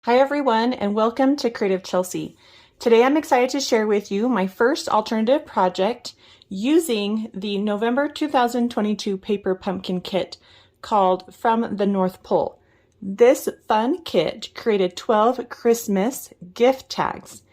Hi everyone, and welcome to Creative Chelsey. Today I'm excited to share with you my first alternative project using the November 2022 paper pumpkin kit called From the North Pole. This fun kit created 12 Christmas gift tags.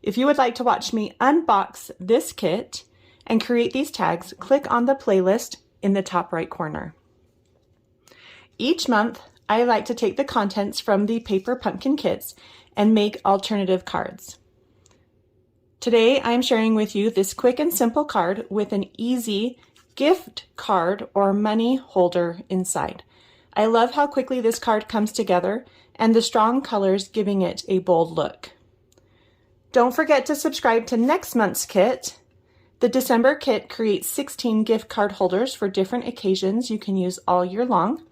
If you would like to watch me unbox this kit and create these tags, click on the playlist in the top right corner. Each month, I like to take the contents from the paper pumpkin kits and make alternative cards. Today, I'm sharing with you this quick and simple card with an easy gift card or money holder inside. I love how quickly this card comes together and the strong colors giving it a bold look. Don't forget to subscribe to next month's kit. The December kit creates 16 gift card holders for different occasions you can use all year long.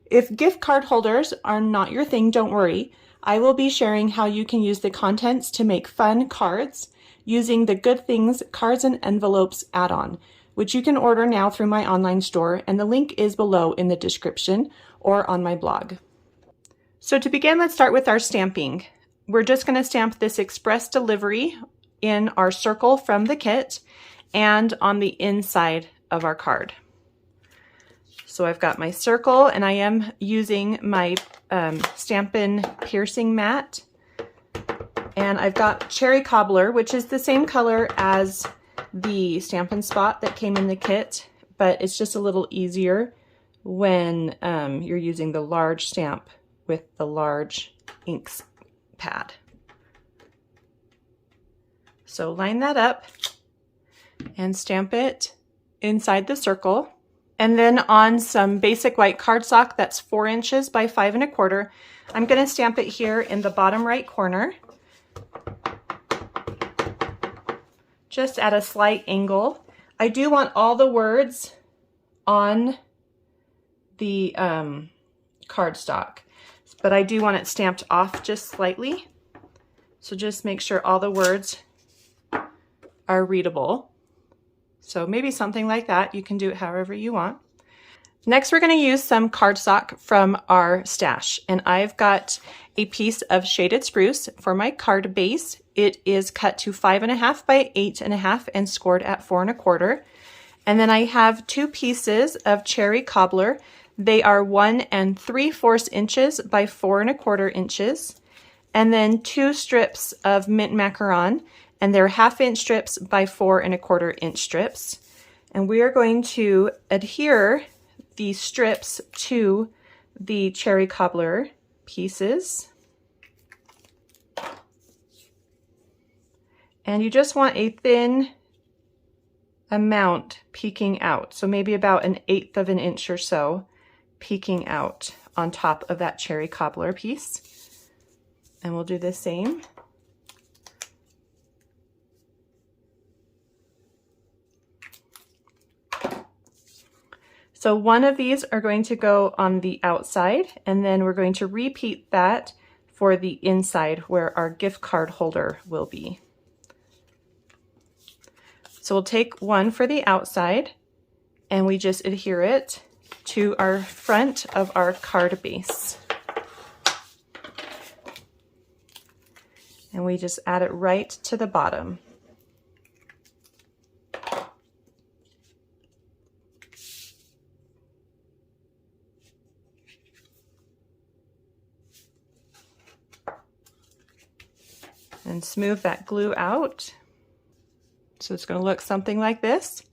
If gift card holders are not your thing, don't worry. I will be sharing how you can use the contents to make fun cards using the Good Things Cards and Envelopes add-on, which you can order now through my online store, and the link is below in the description or on my blog. So to begin, let's start with our stamping. We're just going to stamp this express delivery in our circle from the kit and on the inside of our card. So I've got my circle, and I am using my Stampin piercing mat. And I've got Cherry Cobbler, which is the same color as the Stampin' Spot that came in the kit, but it's just a little easier when you're using the large stamp with the large ink pad. So line that up and stamp it inside the circle. And then on some basic white cardstock that's 4 inches by 5 1/4, I'm going to stamp it here in the bottom right corner, just at a slight angle. I do want all the words on the cardstock, but I do want it stamped off just slightly. So just make sure all the words are readable. So maybe something like that. You can do it however you want. Next, we're going to use some cardstock from our stash. And I've got a piece of shaded spruce for my card base. It is cut to 5 1/2 by 8 1/2 and scored at 4 1/4. And then I have 2 pieces of Cherry Cobbler. They are 1 3/4 inches by 4 1/4 inches. And then 2 strips of mint macaron. And they're 1/2 inch strips by 4 1/4 inch strips. And we are going to adhere these strips to the Cherry Cobbler pieces. And you just want a thin amount peeking out. So maybe about 1/8 of an inch or so peeking out on top of that Cherry Cobbler piece. And we'll do the same. So one of these are going to go on the outside, and then we're going to repeat that for the inside where our gift card holder will be. So we'll take one for the outside, and we just adhere it to our front of our card base. And we just add it right to the bottom. And smooth that glue out. So it's going to look something like this.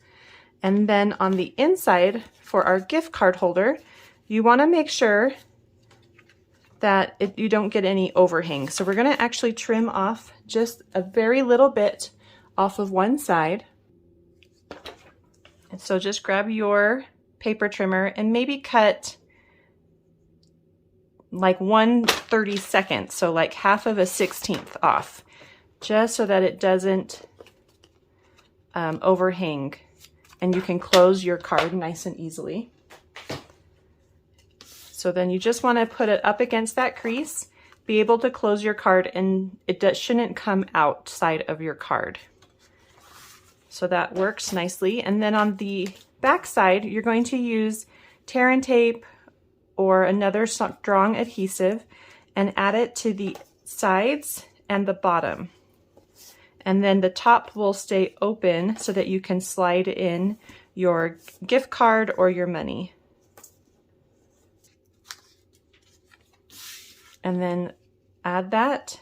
And then on the inside for our gift card holder, you want to make sure that you don't get any overhang. So we're going to actually trim off just a very little bit off of one side. And so just grab your paper trimmer and maybe cut like 1/32, so like 1/2 of a 16th off, just so that it doesn't overhang, and you can close your card nice and easily. So then you just want to put it up against that crease, be able to close your card, and it shouldn't come outside of your card. So that works nicely. And then on the back side, you're going to use tear and tape or another strong adhesive, and add it to the sides and the bottom. And then the top will stay open so that you can slide in your gift card or your money. And then add that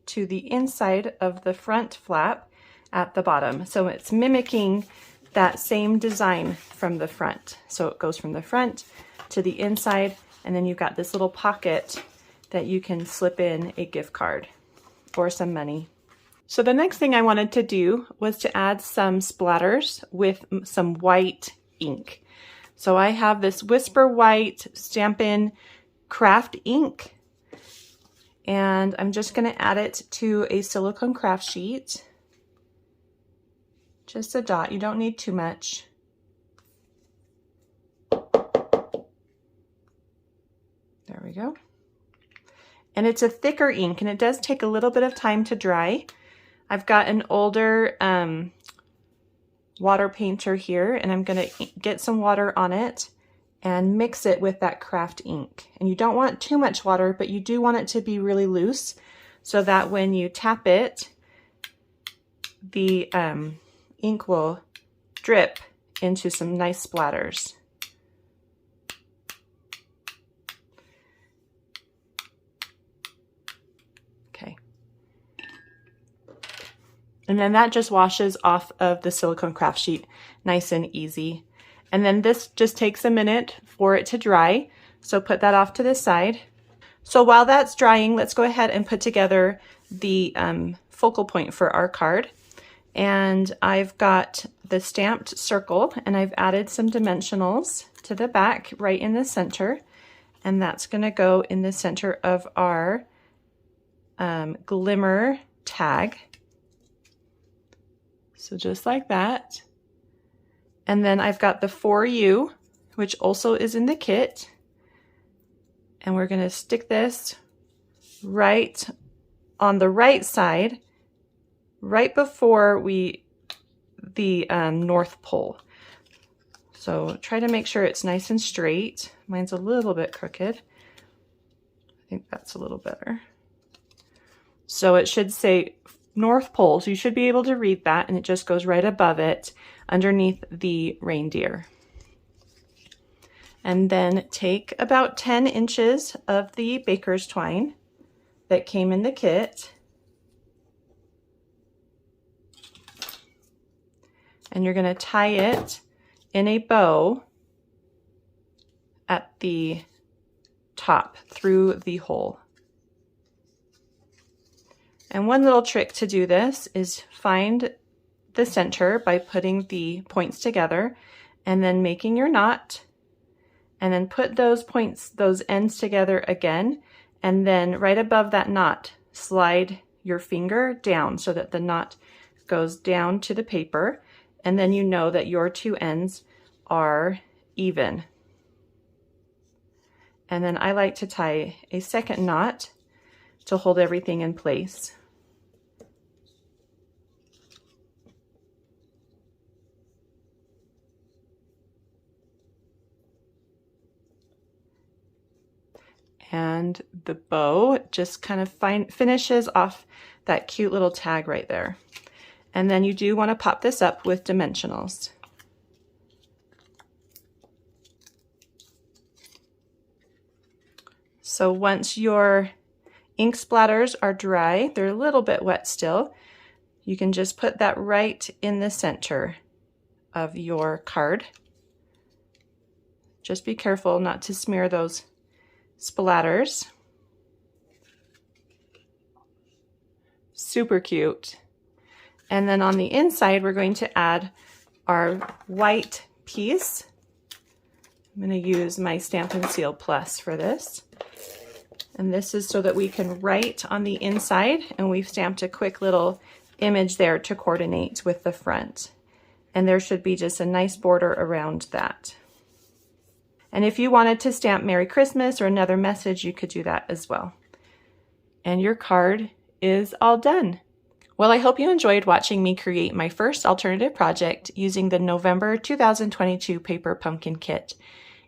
to the inside of the front flap at the bottom. So it's mimicking that same design from the front. So it goes from the front to the inside, and then you've got this little pocket that you can slip in a gift card or some money. So the next thing I wanted to do was to add some splatters with some white ink. So I have this Whisper White Stampin' craft ink, and I'm just going to add it to a silicone craft sheet. Just a dot, you don't need too much. There we go. And it's a thicker ink, and it does take a little bit of time to dry. I've got an older water painter here, and I'm going to get some water on it and mix it with that craft ink. And you don't want too much water, but you do want it to be really loose so that when you tap it, the ink will drip into some nice splatters. Okay. And then that just washes off of the silicone craft sheet nice and easy. And then this just takes a minute for it to dry. So put that off to the side. So while that's drying, let's go ahead and put together the focal point for our card. And I've got the stamped circle, and I've added some dimensionals to the back right in the center. And that's going to go in the center of our glimmer tag. So just like that. And then I've got the For You, which also is in the kit. And we're going to stick this right on the right side, right before the North Pole. So try to make sure it's nice and straight. Mine's a little bit crooked. I think that's a little better. So it should say North Pole, so you should be able to read that, and it just goes right above it underneath the reindeer. And then take about 10 inches of the baker's twine that came in the kit, and you're going to tie it in a bow at the top through the hole. And one little trick to do this is find the center by putting the points together and then making your knot, and then put those points, those ends together again, and then right above that knot, slide your finger down so that the knot goes down to the paper, and then you know that your two ends are even. And then I like to tie a second knot to hold everything in place. And the bow just kind of finishes off that cute little tag right there. And then you do want to pop this up with dimensionals. So once your ink splatters are dry, they're a little bit wet still, you can just put that right in the center of your card. Just be careful not to smear those splatters. Super cute. And then on the inside, we're going to add our white piece. I'm going to use my Stampin' Seal Plus for this. And this is so that we can write on the inside, and we've stamped a quick little image there to coordinate with the front. And there should be just a nice border around that. And if you wanted to stamp Merry Christmas or another message, you could do that as well. And your card is all done. Well, I hope you enjoyed watching me create my first alternative project using the November 2022 paper pumpkin kit.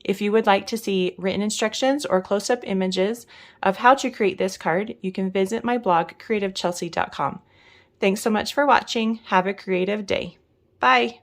If you would like to see written instructions or close-up images of how to create this card, you can visit my blog, creativechelsey.com. Thanks so much for watching. Have a creative day. Bye!